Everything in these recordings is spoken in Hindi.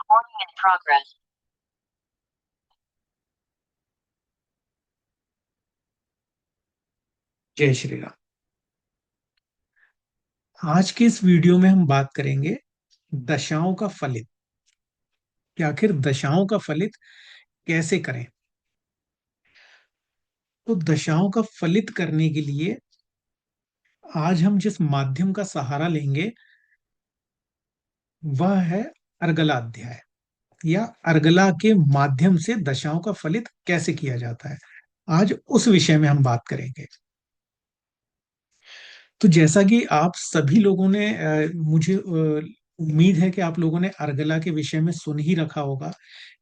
Recording in progress. जय श्री राम। आज के इस वीडियो में हम बात करेंगे दशाओं का फलित, कि आखिर दशाओं का फलित कैसे करें। तो दशाओं का फलित करने के लिए आज हम जिस माध्यम का सहारा लेंगे वह है अर्गला अध्याय, या अर्गला के माध्यम से दशाओं का फलित कैसे किया जाता है। आज उस विषय में हम बात करेंगे। तो जैसा कि आप सभी लोगों ने मुझे उम्मीद है कि आप लोगों ने अर्गला के विषय में सुन ही रखा होगा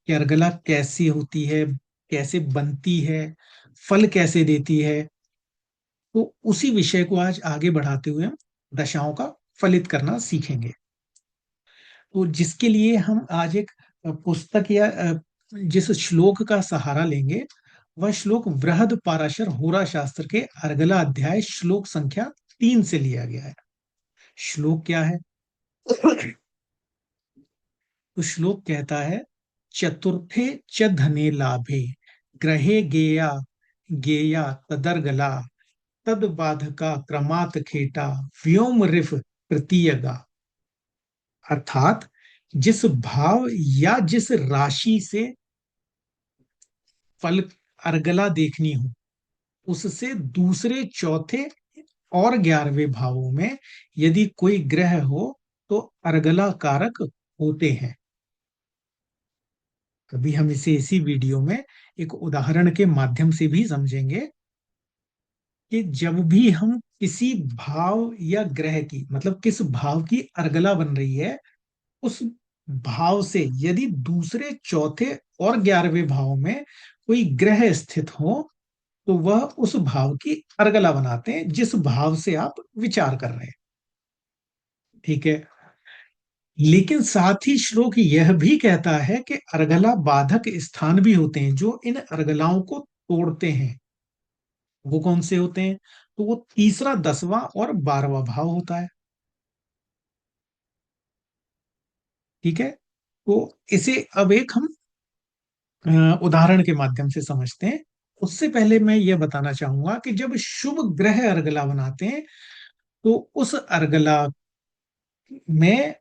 कि अर्गला कैसी होती है, कैसे बनती है, फल कैसे देती है। तो उसी विषय को आज आगे बढ़ाते हुए हम दशाओं का फलित करना सीखेंगे। तो जिसके लिए हम आज एक पुस्तक या जिस श्लोक का सहारा लेंगे वह श्लोक बृहद पाराशर होरा शास्त्र के अर्गला अध्याय श्लोक संख्या 3 से लिया गया है। श्लोक क्या है? तो श्लोक कहता है, चतुर्थे च धने लाभे ग्रहे गेया गेया तदर्गला तद बाधका क्रमात खेटा व्योम रिफ तृतीयगा। अर्थात जिस भाव या जिस राशि से फल अर्गला देखनी हो उससे दूसरे चौथे और 11वें भावों में यदि कोई ग्रह हो तो अर्गला कारक होते हैं। अभी हम इसे इसी वीडियो में एक उदाहरण के माध्यम से भी समझेंगे कि जब भी हम किसी भाव या ग्रह की, मतलब किस भाव की अर्गला बन रही है, उस भाव से यदि दूसरे चौथे और 11वें भाव में कोई ग्रह स्थित हो तो वह उस भाव की अर्गला बनाते हैं जिस भाव से आप विचार कर रहे हैं। ठीक है। लेकिन साथ ही श्लोक यह भी कहता है कि अर्गला बाधक स्थान भी होते हैं जो इन अर्गलाओं को तोड़ते हैं। वो कौन से होते हैं? तो वो तीसरा, 10वां और 12वां भाव होता है। ठीक है। तो इसे अब एक हम उदाहरण के माध्यम से समझते हैं। उससे पहले मैं यह बताना चाहूंगा कि जब शुभ ग्रह अर्गला बनाते हैं तो उस अर्गला में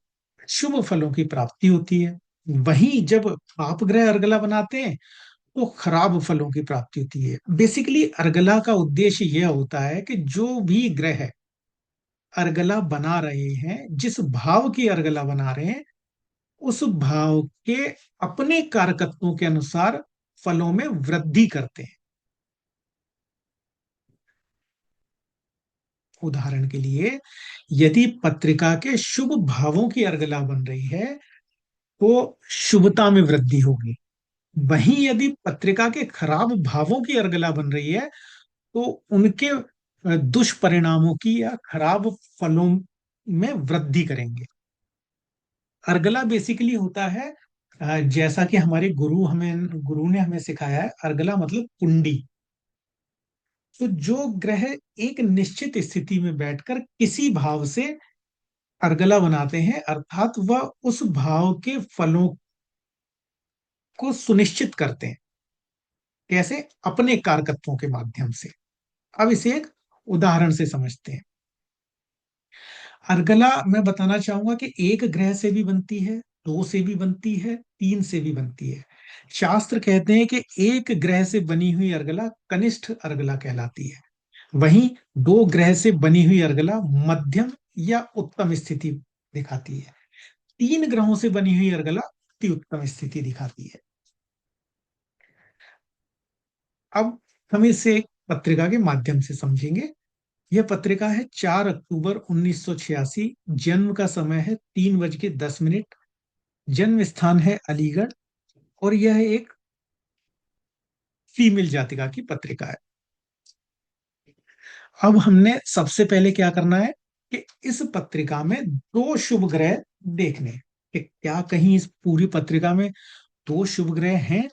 शुभ फलों की प्राप्ति होती है। वहीं जब पाप ग्रह अर्गला बनाते हैं तो खराब फलों की प्राप्ति होती है। बेसिकली अर्गला का उद्देश्य यह होता है कि जो भी ग्रह अर्गला बना रहे हैं, जिस भाव की अर्गला बना रहे हैं, उस भाव के अपने कारकत्वों के अनुसार फलों में वृद्धि करते हैं। उदाहरण के लिए, यदि पत्रिका के शुभ भावों की अर्गला बन रही है तो शुभता में वृद्धि होगी। वहीं यदि पत्रिका के खराब भावों की अर्गला बन रही है तो उनके दुष्परिणामों की या खराब फलों में वृद्धि करेंगे। अर्गला बेसिकली होता है, जैसा कि हमारे गुरु ने हमें सिखाया है, अर्गला मतलब कुंडी। तो जो ग्रह एक निश्चित स्थिति में बैठकर किसी भाव से अर्गला बनाते हैं, अर्थात वह उस भाव के फलों को सुनिश्चित करते हैं। कैसे? अपने कारकत्वों के माध्यम से। अब इसे एक उदाहरण से समझते हैं। अर्गला मैं बताना चाहूंगा कि एक ग्रह से भी बनती है, दो से भी बनती है, तीन से भी बनती है। शास्त्र कहते हैं कि एक ग्रह से बनी हुई अर्गला कनिष्ठ अर्गला कहलाती है। वहीं दो ग्रह से बनी हुई अर्गला मध्यम या उत्तम स्थिति दिखाती है। तीन ग्रहों से बनी हुई अर्गला अति उत्तम स्थिति दिखाती है। अब हम इसे एक पत्रिका के माध्यम से समझेंगे। यह पत्रिका है 4 अक्टूबर 1986। जन्म का समय है 3:10। जन्म स्थान है अलीगढ़। और यह एक फीमेल जातिका की पत्रिका है। अब हमने सबसे पहले क्या करना है कि इस पत्रिका में दो शुभ ग्रह देखने हैं कि क्या कहीं इस पूरी पत्रिका में दो शुभ ग्रह हैं।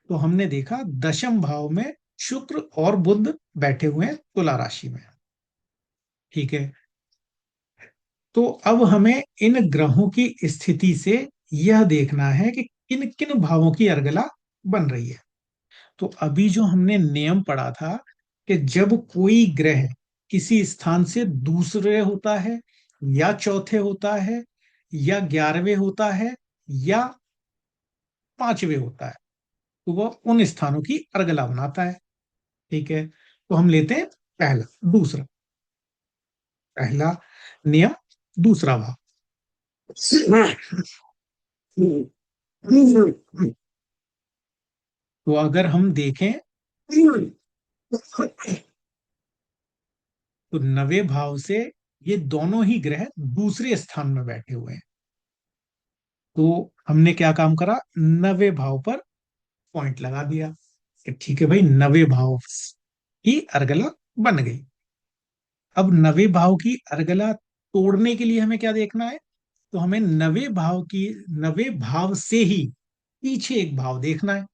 तो हमने देखा दशम भाव में शुक्र और बुध बैठे हुए हैं तुला राशि में। ठीक है। तो अब हमें इन ग्रहों की स्थिति से यह देखना है कि किन किन भावों की अर्गला बन रही है। तो अभी जो हमने नियम पढ़ा था कि जब कोई ग्रह किसी स्थान से दूसरे होता है, या चौथे होता है, या 11वें होता है, या 5वें होता है, तो वह उन स्थानों की अर्गला बनाता है। ठीक है, तो हम लेते हैं पहला, दूसरा, पहला नियम, दूसरा भाव। तो अगर हम देखें तो नवे भाव से ये दोनों ही ग्रह दूसरे स्थान में बैठे हुए हैं। तो हमने क्या काम करा, नवे भाव पर पॉइंट लगा दिया कि ठीक है भाई, नवे भाव की अर्गला बन गई। अब नवे भाव की अर्गला तोड़ने के लिए हमें क्या देखना है, तो हमें नवे भाव से ही पीछे एक भाव देखना है,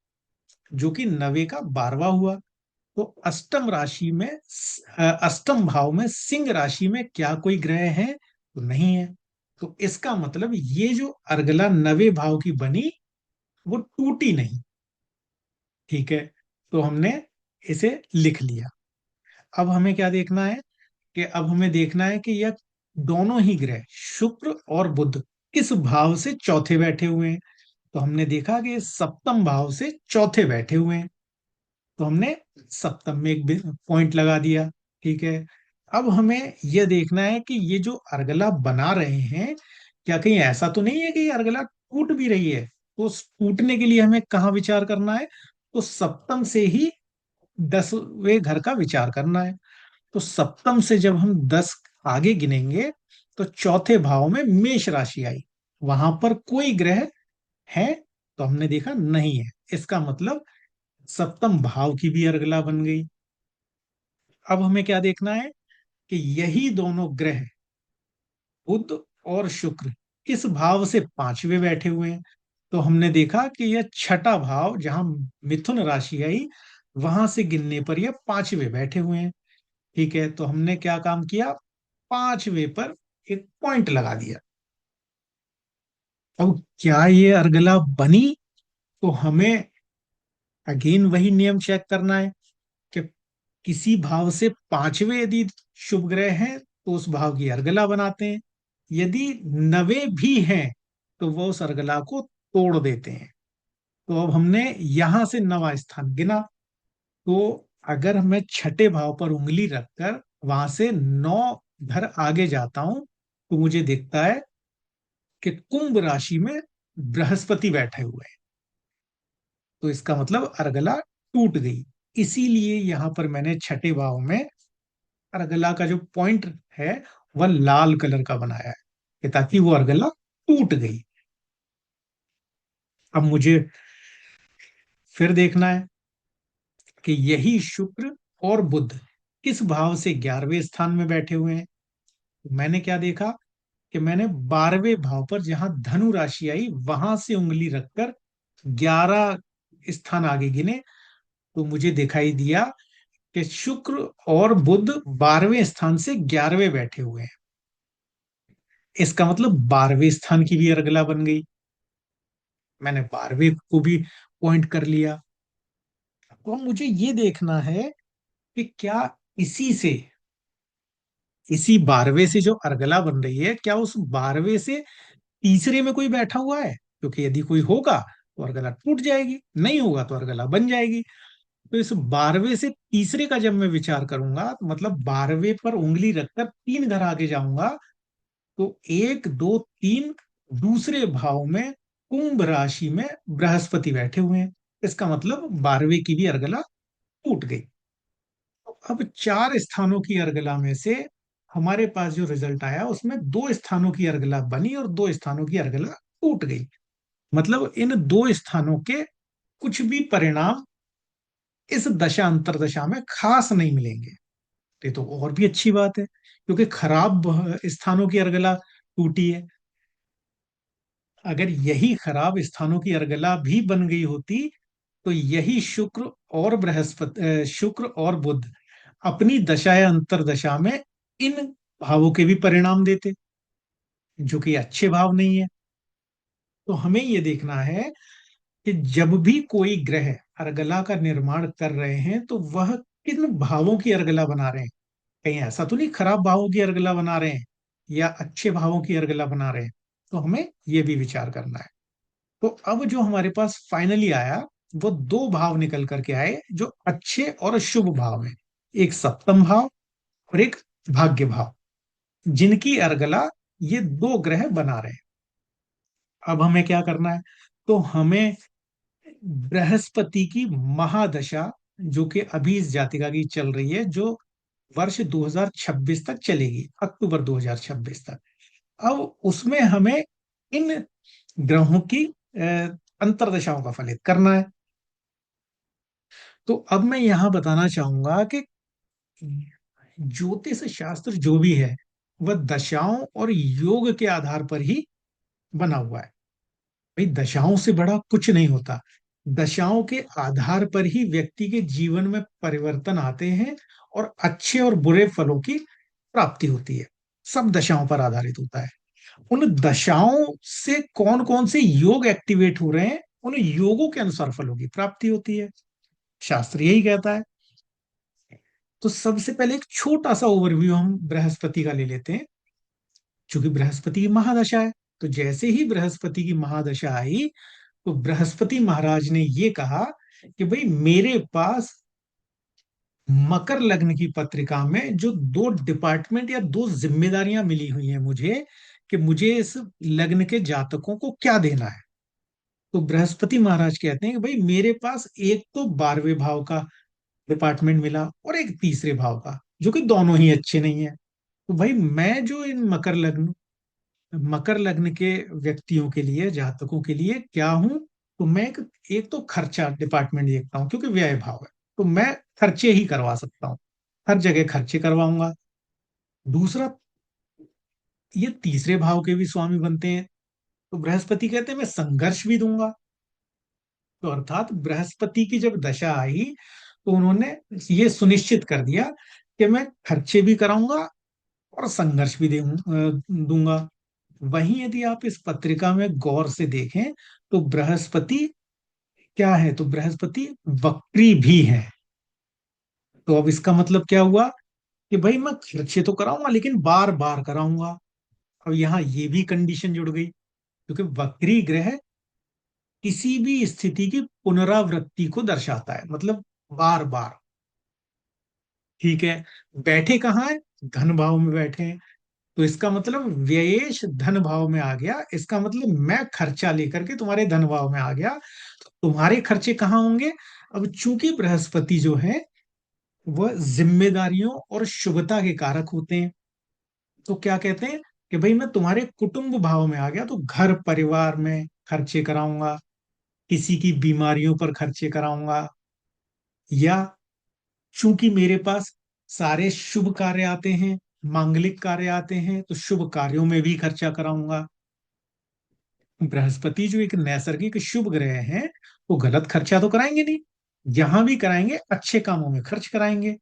जो कि नवे का 12वां हुआ। तो अष्टम राशि में अष्टम भाव में सिंह राशि में क्या कोई ग्रह है, तो नहीं है। तो इसका मतलब ये जो अर्गला नवे भाव की बनी, वो टूटी नहीं। ठीक है, तो हमने इसे लिख लिया। अब हमें क्या देखना है, कि अब हमें देखना है कि यह दोनों ही ग्रह शुक्र और बुध किस भाव से चौथे बैठे हुए हैं। तो हमने देखा कि सप्तम भाव से चौथे बैठे हुए हैं, तो हमने सप्तम में एक पॉइंट लगा दिया। ठीक है, अब हमें यह देखना है कि ये जो अर्गला बना रहे हैं, क्या कहीं ऐसा तो नहीं है कि ये अर्गला टूट भी रही है। तो उस टूटने के लिए हमें कहाँ विचार करना है, तो सप्तम से ही 10वें घर का विचार करना है। तो सप्तम से जब हम 10 आगे गिनेंगे, तो चौथे भाव में मेष राशि आई, वहां पर कोई ग्रह है, तो हमने देखा नहीं है। इसका मतलब सप्तम भाव की भी अर्गला बन गई। अब हमें क्या देखना है, कि यही दोनों ग्रह बुध और शुक्र किस भाव से 5वें बैठे हुए हैं। तो हमने देखा कि यह छठा भाव, जहां मिथुन राशि आई, वहां से गिनने पर यह 5वें बैठे हुए हैं। ठीक है, तो हमने क्या काम किया, 5वें पर एक पॉइंट लगा दिया। अब क्या ये अर्गला बनी, तो हमें अगेन वही नियम चेक करना है कि किसी भाव से 5वें यदि शुभ ग्रह हैं, तो उस भाव की अर्गला बनाते हैं। यदि नवे भी हैं, तो वो उस अर्गला को तोड़ देते हैं। तो अब हमने यहां से नवा स्थान गिना। तो अगर मैं छठे भाव पर उंगली रखकर वहां से 9 घर आगे जाता हूं, तो मुझे दिखता है कि कुंभ राशि में बृहस्पति बैठे हुए हैं। तो इसका मतलब अर्गला टूट गई। इसीलिए यहां पर मैंने छठे भाव में अर्गला का जो पॉइंट है, वह लाल कलर का बनाया है, कि ताकि वो अर्गला टूट गई। अब मुझे फिर देखना है कि यही शुक्र और बुध किस भाव से 11वें स्थान में बैठे हुए हैं। तो मैंने क्या देखा, कि मैंने 12वें भाव पर जहां धनु राशि आई, वहां से उंगली रखकर 11 स्थान आगे गिने, तो मुझे दिखाई दिया कि शुक्र और बुध 12वें स्थान से 11वें बैठे हुए हैं। इसका मतलब 12वें स्थान की भी अर्गला बन गई। मैंने 12वें को भी पॉइंट कर लिया। तो अब मुझे ये देखना है कि क्या इसी से, इसी 12वें से जो अर्गला बन रही है, क्या उस 12वें से तीसरे में कोई बैठा हुआ है। क्योंकि यदि कोई होगा, तो अर्गला टूट जाएगी, नहीं होगा तो अर्गला बन जाएगी। तो इस 12वें से तीसरे का जब मैं विचार करूंगा, तो मतलब 12वें पर उंगली रखकर 3 घर आगे जाऊंगा, तो 1 2 3 दूसरे भाव में कुंभ राशि में बृहस्पति बैठे हुए हैं। इसका मतलब 12वें की भी अर्गला टूट गई। तो अब 4 स्थानों की अर्गला में से हमारे पास जो रिजल्ट आया, उसमें 2 स्थानों की अर्गला बनी और 2 स्थानों की अर्गला टूट गई। मतलब इन 2 स्थानों के कुछ भी परिणाम इस दशा अंतरदशा में खास नहीं मिलेंगे। ये तो और भी अच्छी बात है, क्योंकि खराब स्थानों की अर्गला टूटी है। अगर यही खराब स्थानों की अर्गला भी बन गई होती, तो यही शुक्र और बुध अपनी दशा या अंतरदशा में इन भावों के भी परिणाम देते, जो कि अच्छे भाव नहीं है। तो हमें ये देखना है कि जब भी कोई ग्रह अर्गला का निर्माण कर रहे हैं तो वह किन भावों की अर्गला बना रहे हैं। कहीं ऐसा तो नहीं खराब भावों की अर्गला बना रहे हैं या अच्छे भावों की अर्गला बना रहे हैं। तो हमें ये भी विचार करना है। तो अब जो हमारे पास फाइनली आया, वो दो भाव निकल करके आए जो अच्छे और शुभ भाव हैं। एक सप्तम भाव और एक भाग्य भाव, जिनकी अर्गला ये दो ग्रह बना रहे हैं। अब हमें क्या करना है? तो हमें बृहस्पति की महादशा, जो कि अभी इस जातिका की चल रही है, जो वर्ष 2026 तक चलेगी, अक्टूबर 2026 तक। अब उसमें हमें इन ग्रहों की अंतर्दशाओं का फलित करना है। तो अब मैं यहां बताना चाहूंगा कि ज्योतिष शास्त्र जो भी है वह दशाओं और योग के आधार पर ही बना हुआ है। भाई दशाओं से बड़ा कुछ नहीं होता। दशाओं के आधार पर ही व्यक्ति के जीवन में परिवर्तन आते हैं और अच्छे और बुरे फलों की प्राप्ति होती है। सब दशाओं पर आधारित होता है। उन दशाओं से कौन कौन से योग एक्टिवेट हो रहे हैं, उन योगों के अनुसार फलों की प्राप्ति होती है। शास्त्र यही कहता है। तो सबसे पहले एक छोटा सा ओवरव्यू हम बृहस्पति का ले लेते हैं। क्योंकि बृहस्पति की महादशा है, तो जैसे ही बृहस्पति की महादशा आई तो बृहस्पति महाराज ने ये कहा कि भाई मेरे पास मकर लग्न की पत्रिका में जो दो डिपार्टमेंट या दो जिम्मेदारियां मिली हुई हैं मुझे, कि मुझे इस लग्न के जातकों को क्या देना है। तो बृहस्पति महाराज कहते हैं कि भाई मेरे पास एक तो 12वें भाव का डिपार्टमेंट मिला और एक तीसरे भाव का, जो कि दोनों ही अच्छे नहीं है। तो भाई मैं जो इन मकर लग्न के व्यक्तियों के लिए, जातकों के लिए क्या हूं? तो मैं एक तो खर्चा डिपार्टमेंट देखता हूँ, क्योंकि व्यय भाव है। तो मैं खर्चे ही करवा सकता हूँ, हर जगह खर्चे करवाऊंगा। दूसरा, ये तीसरे भाव के भी स्वामी बनते हैं। तो बृहस्पति कहते हैं मैं संघर्ष भी दूंगा। तो अर्थात बृहस्पति की जब दशा आई तो उन्होंने ये सुनिश्चित कर दिया कि मैं खर्चे भी कराऊंगा और संघर्ष भी दूंगा। वहीं यदि आप इस पत्रिका में गौर से देखें तो बृहस्पति क्या है? तो बृहस्पति वक्री भी है। तो अब इसका मतलब क्या हुआ कि भाई मैं खर्चे तो कराऊंगा लेकिन बार बार कराऊंगा। अब यहाँ ये भी कंडीशन जुड़ गई, क्योंकि वक्री ग्रह किसी भी स्थिति की पुनरावृत्ति को दर्शाता है, मतलब बार बार। ठीक है, बैठे कहाँ है? धन भाव में बैठे हैं। तो इसका मतलब व्ययेश धन भाव में आ गया। इसका मतलब मैं खर्चा लेकर के तुम्हारे धन भाव में आ गया, तो तुम्हारे खर्चे कहाँ होंगे? अब चूंकि बृहस्पति जो है वह जिम्मेदारियों और शुभता के कारक होते हैं, तो क्या कहते हैं कि भाई मैं तुम्हारे कुटुंब भाव में आ गया तो घर परिवार में खर्चे कराऊंगा, किसी की बीमारियों पर खर्चे कराऊंगा, या चूंकि मेरे पास सारे शुभ कार्य आते हैं, मांगलिक कार्य आते हैं, तो शुभ कार्यों में भी खर्चा कराऊंगा। बृहस्पति जो एक नैसर्गिक शुभ ग्रह है, वो गलत खर्चा तो कराएंगे नहीं। जहां भी कराएंगे अच्छे कामों में खर्च कराएंगे।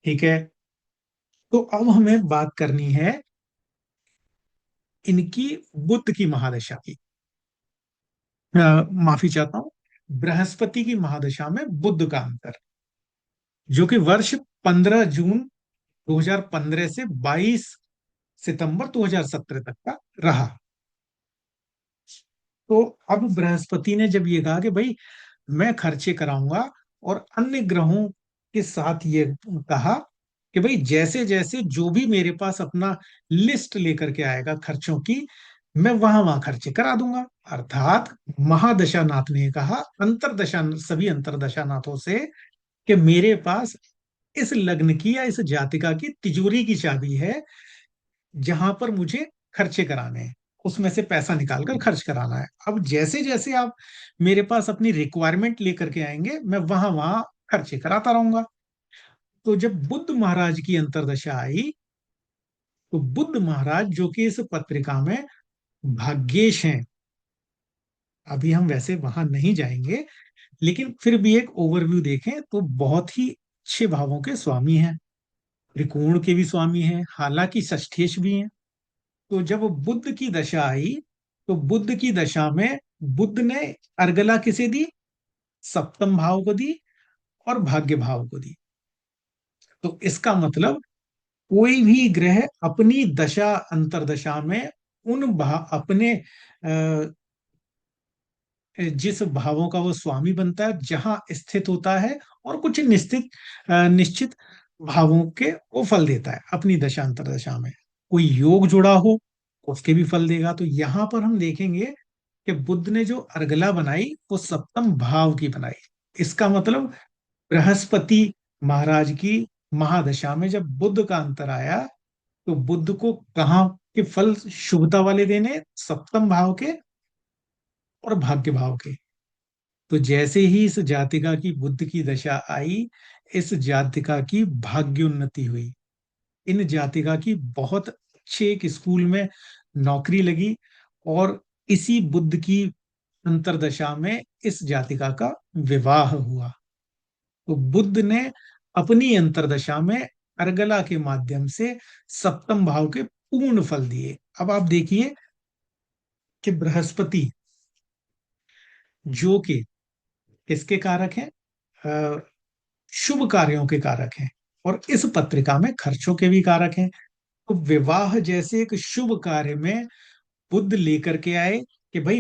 ठीक है, तो अब हमें बात करनी है इनकी बुध की महादशा की। माफी चाहता हूं, बृहस्पति की महादशा में बुध का अंतर, जो कि वर्ष 15 जून 2015 से 22 सितंबर 2017 तक का रहा। तो अब बृहस्पति ने जब ये कहा कि भाई मैं खर्चे कराऊंगा, और अन्य ग्रहों के साथ ये कहा कि भाई जैसे जैसे जो भी मेरे पास अपना लिस्ट लेकर के आएगा खर्चों की, मैं वहां वहां खर्चे करा दूंगा। अर्थात महादशानाथ ने कहा अंतरदशा, सभी अंतरदशानाथों से, कि मेरे पास इस लग्न की या इस जातिका की तिजोरी की चाबी है, जहां पर मुझे खर्चे कराने हैं उसमें से पैसा निकालकर खर्च कराना है। अब जैसे जैसे आप मेरे पास अपनी रिक्वायरमेंट लेकर के आएंगे, मैं वहां वहां खर्चे कराता रहूंगा। तो जब बुद्ध महाराज की अंतरदशा आई, तो बुद्ध महाराज जो कि इस पत्रिका में भाग्येश हैं, अभी हम वैसे वहां नहीं जाएंगे, लेकिन फिर भी एक ओवरव्यू देखें तो बहुत ही अच्छे भावों के स्वामी हैं, त्रिकोण के भी स्वामी हैं, हालांकि षष्ठेश भी हैं। तो जब बुद्ध की दशा आई तो बुध की दशा में बुध ने अर्गला किसे दी? सप्तम भाव को दी और भाग्य भाव को दी। तो इसका मतलब कोई भी ग्रह अपनी दशा अंतरदशा में अपने जिस भावों का वो स्वामी बनता है, जहां स्थित होता है, और कुछ निश्चित भावों के वो फल देता है अपनी दशा अंतरदशा में। कोई योग जुड़ा हो उसके भी फल देगा। तो यहां पर हम देखेंगे कि बुद्ध ने जो अर्गला बनाई वो सप्तम भाव की बनाई। इसका मतलब बृहस्पति महाराज की महादशा में जब बुद्ध का अंतर आया, तो बुद्ध को कहाँ के फल शुभता वाले देने? सप्तम भाव के और भाग्य भाव के। तो जैसे ही इस जातिका की बुद्ध की दशा आई, इस जातिका की भाग्योन्नति हुई। इन जातिका की बहुत अच्छे एक स्कूल में नौकरी लगी, और इसी बुद्ध की अंतरदशा में इस जातिका का विवाह हुआ। तो बुद्ध ने अपनी अंतरदशा में अर्गला के माध्यम से सप्तम भाव के पूर्ण फल दिए। अब आप देखिए कि बृहस्पति, जो कि किसके कारक हैं? अ, शुभ कार्यों के कारक हैं, और इस पत्रिका में खर्चों के भी कारक हैं। तो विवाह जैसे एक शुभ कार्य में बुद्ध लेकर के आए कि भाई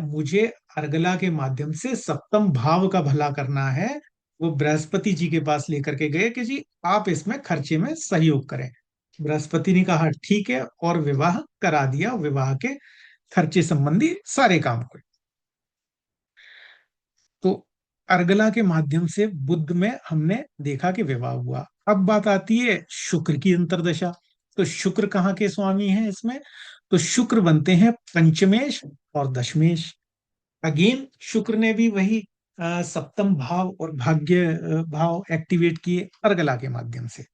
मुझे अर्गला के माध्यम से सप्तम भाव का भला करना है। वो बृहस्पति जी के पास लेकर के गए कि जी आप इसमें खर्चे में सहयोग करें। बृहस्पति ने कहा ठीक है, और विवाह करा दिया। विवाह के खर्चे संबंधी सारे काम हुए। तो अर्गला के माध्यम से बुद्ध में हमने देखा कि विवाह हुआ। अब बात आती है शुक्र की अंतर्दशा। तो शुक्र कहाँ के स्वामी हैं इसमें? तो शुक्र बनते हैं पंचमेश और दशमेश। अगेन शुक्र ने भी वही सप्तम भाव और भाग्य भाव एक्टिवेट किए अर्गला के माध्यम से।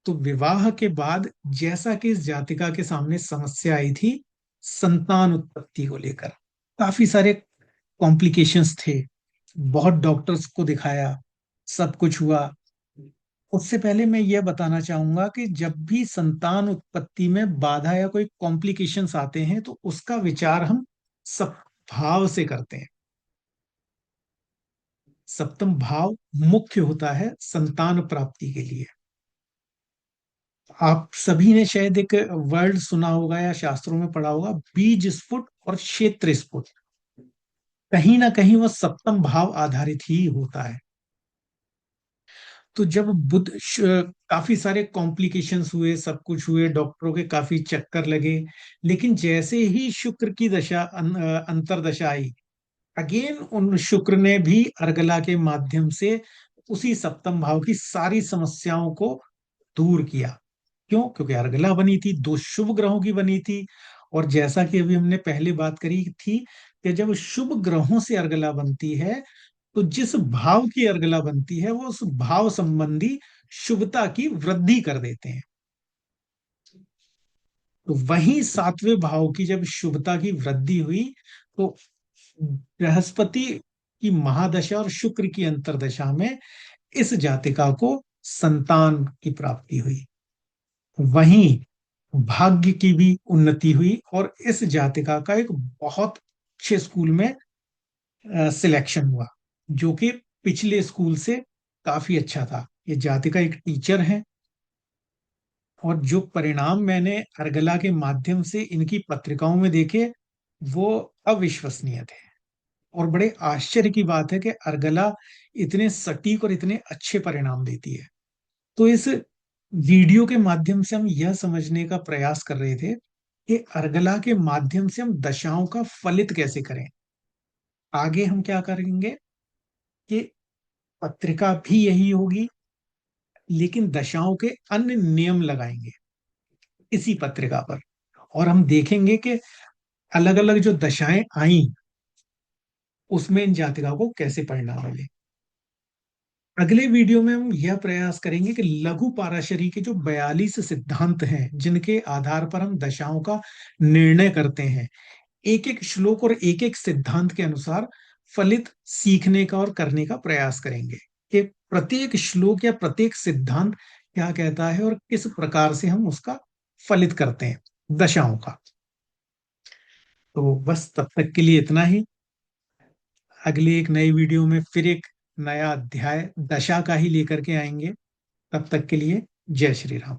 तो विवाह के बाद जैसा कि इस जातिका के सामने समस्या आई थी संतान उत्पत्ति को लेकर, काफी सारे कॉम्प्लिकेशंस थे। बहुत डॉक्टर्स को दिखाया, सब कुछ हुआ। उससे पहले मैं यह बताना चाहूंगा कि जब भी संतान उत्पत्ति में बाधा या कोई कॉम्प्लिकेशंस आते हैं, तो उसका विचार हम सब भाव से करते हैं। सप्तम भाव मुख्य होता है संतान प्राप्ति के लिए। आप सभी ने शायद एक वर्ड सुना होगा या शास्त्रों में पढ़ा होगा, बीज स्फुट और क्षेत्र स्फुट। कहीं ना कहीं वह सप्तम भाव आधारित ही होता है। तो जब काफी सारे कॉम्प्लिकेशंस हुए, सब कुछ हुए, डॉक्टरों के काफी चक्कर लगे, लेकिन जैसे ही शुक्र की अंतरदशा आई, अगेन उन शुक्र ने भी अर्गला के माध्यम से उसी सप्तम भाव की सारी समस्याओं को दूर किया। क्यों? क्योंकि अर्गला बनी थी, दो शुभ ग्रहों की बनी थी। और जैसा कि अभी हमने पहले बात करी थी कि जब शुभ ग्रहों से अर्गला बनती है, तो जिस भाव की अर्गला बनती है वो उस भाव संबंधी शुभता की वृद्धि कर देते हैं। तो वहीं सातवें भाव की जब शुभता की वृद्धि हुई, तो बृहस्पति की महादशा और शुक्र की अंतरदशा में इस जातिका को संतान की प्राप्ति हुई। वहीं भाग्य की भी उन्नति हुई, और इस जातिका का एक बहुत अच्छे स्कूल में सिलेक्शन हुआ, जो कि पिछले स्कूल से काफी अच्छा था। ये जातिका एक टीचर है, और जो परिणाम मैंने अर्गला के माध्यम से इनकी पत्रिकाओं में देखे वो अविश्वसनीय थे। और बड़े आश्चर्य की बात है कि अर्गला इतने सटीक और इतने अच्छे परिणाम देती है। तो इस वीडियो के माध्यम से हम यह समझने का प्रयास कर रहे थे कि अर्गला के माध्यम से हम दशाओं का फलित कैसे करें। आगे हम क्या करेंगे कि पत्रिका भी यही होगी, लेकिन दशाओं के अन्य नियम लगाएंगे इसी पत्रिका पर। और हम देखेंगे कि अलग अलग जो दशाएं आई उसमें इन जातिका को कैसे परिणाम मिले। अगले वीडियो में हम यह प्रयास करेंगे कि लघु पाराशरी के जो 42 सिद्धांत हैं, जिनके आधार पर हम दशाओं का निर्णय करते हैं, एक एक श्लोक और एक एक सिद्धांत के अनुसार फलित सीखने का और करने का प्रयास करेंगे कि प्रत्येक श्लोक या प्रत्येक सिद्धांत क्या कहता है और किस प्रकार से हम उसका फलित करते हैं। दशाओं का। तो बस तब तक के लिए इतना ही। अगली एक नई वीडियो में फिर एक नया अध्याय दशा का ही लेकर के आएंगे। तब तक के लिए जय श्री राम।